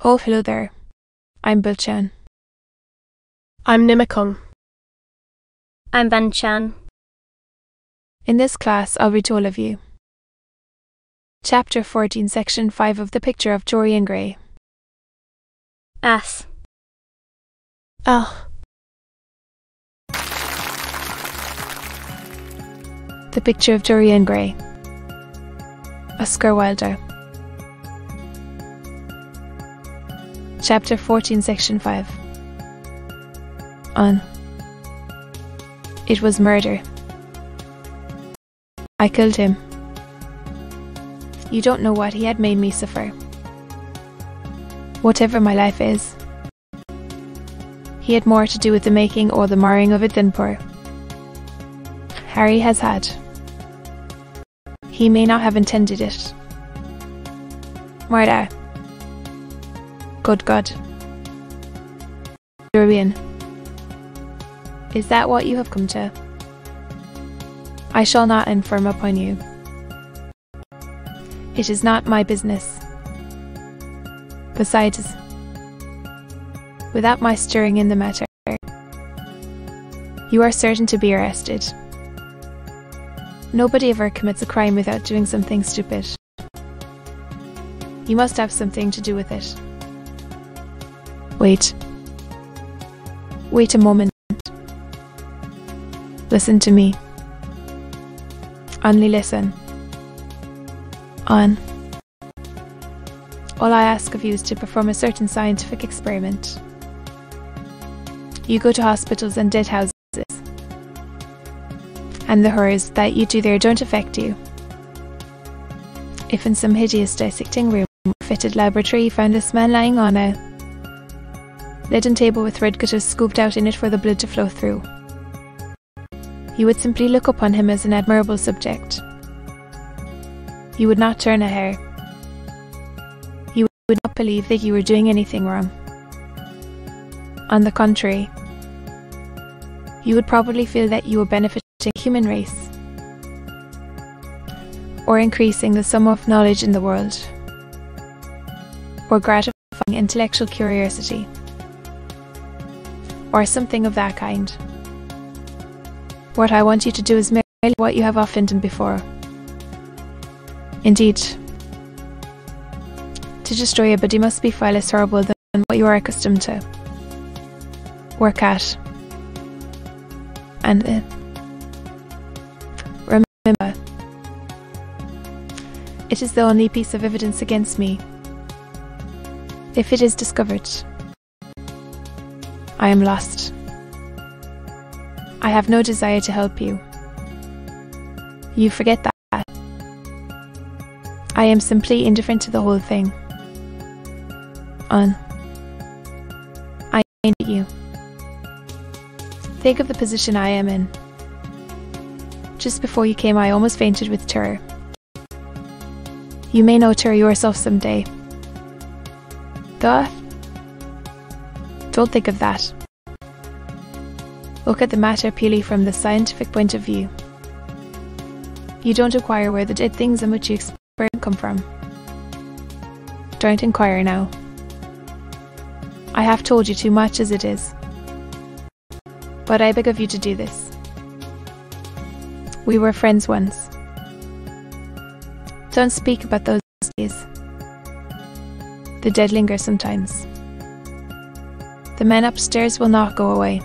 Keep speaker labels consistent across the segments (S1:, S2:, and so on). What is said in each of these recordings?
S1: Oh, hello there. I'm Bilchan.
S2: I'm Nimikung.
S3: I'm Banchan.
S1: In this class, I'll read to all of you. Chapter 14, Section 5 of the picture of Dorian Gray.
S3: Ass.
S2: Ah.
S1: The picture of Dorian Gray. Oscar Wilde. Chapter 14, Section 5. On. It was murder. I killed him. You don't know what he had made me suffer. Whatever my life is, he had more to do with the making or the marring of it than poor. Harry has had. He may not have intended it. Murder. Good God. Dorian. Is that what you have come to? I shall not inform upon you. It is not my business. Besides, without my stirring in the matter, you are certain to be arrested. Nobody ever commits a crime without doing something stupid. You must have something to do with it. Wait. Wait a moment. Listen to me. Only listen. On. All I ask of you is to perform a certain scientific experiment. You go to hospitals and dead houses, and the horrors that you do there don't affect you. If in some hideous dissecting room or fitted laboratory you found this man lying on a leaden table with red gutters scooped out in it for the blood to flow through, you would simply look upon him as an admirable subject. You would not turn a hair. You would not believe that you were doing anything wrong. On the contrary, you would probably feel that you were benefiting the human race, or increasing the sum of knowledge in the world, or gratifying intellectual curiosity, or something of that kind. What I want you to do is merely what you have often done before. Indeed, to destroy a body must be far less horrible than what you are accustomed to work at. And remember, it is the only piece of evidence against me. If it is discovered, I am lost. I have no desire to help you. You forget that. I am simply indifferent to the whole thing. On. I hate you. Think of the position I am in. Just before you came, I almost fainted with terror. You may know terror yourself someday. Duh. Don't think of that. Look at the matter purely from the scientific point of view. You don't inquire where the dead things in which you experiment come from. Don't inquire now. I have told you too much as it is. But I beg of you to do this. We were friends once. Don't speak about those days. The dead linger sometimes. The man upstairs will not go away.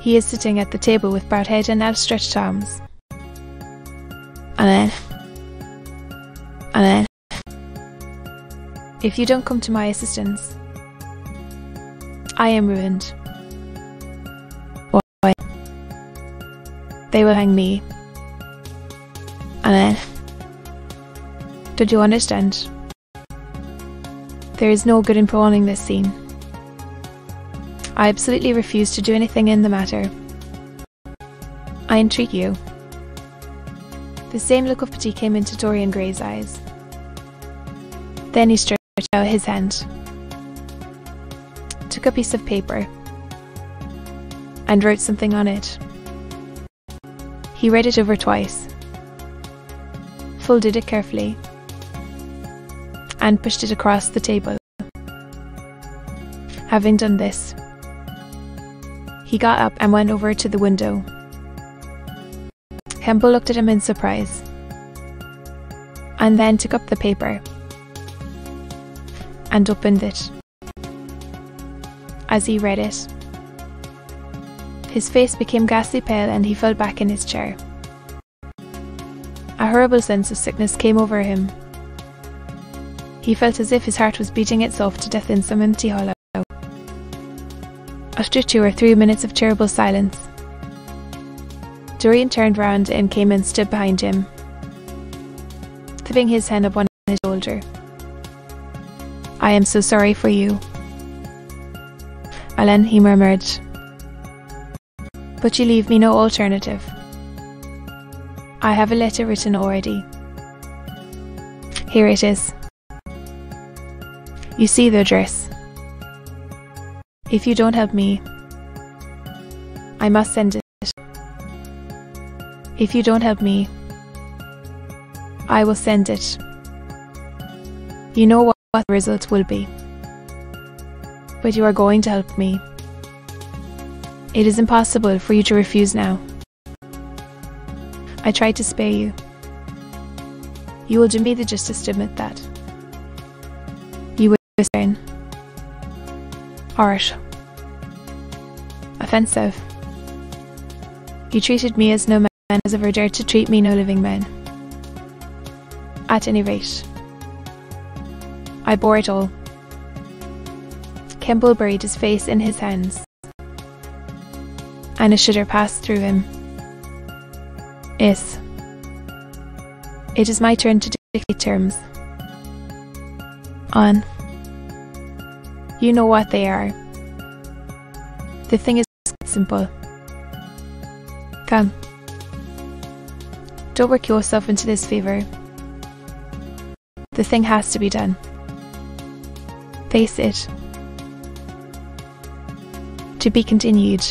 S1: He is sitting at the table with bowed head and outstretched arms. And then, if you don't come to my assistance, I am ruined. Why? They will hang me. And then, don't you understand? There is no good in prolonging this scene. I absolutely refuse to do anything in the matter. I entreat you. The same look of pity came into Dorian Gray's eyes. Then he stretched out his hand, took a piece of paper, and wrote something on it. He read it over twice, folded it carefully, and pushed it across the table. Having done this, he got up and went over to the window. Kemble looked at him in surprise, and then took up the paper and opened it. As he read it, his face became ghastly pale and he fell back in his chair. A horrible sense of sickness came over him. He felt as if his heart was beating itself to death in some empty hollow. After 2 or 3 minutes of terrible silence, Dorian turned round and came and stood behind him, tipping his hand upon his shoulder. "I am so sorry for you, Alan," he murmured, "but you leave me no alternative. I have a letter written already. Here it is. You see the address. If you don't help me, I must send it. If you don't help me, I will send it. You know what the result will be. But you are going to help me. It is impossible for you to refuse now. I tried to spare you. You will do me the justice to admit that. You were stern, harsh, offensive. You treated me as no man has ever dared to treat me, no living man. At any rate, I bore it all." Kemble buried his face in his hands, and a shudder passed through him. Yes, it is my turn to dictate terms. On. You know what they are. The thing is simple. Come. Don't work yourself into this fever. The thing has to be done. Face it. To be continued.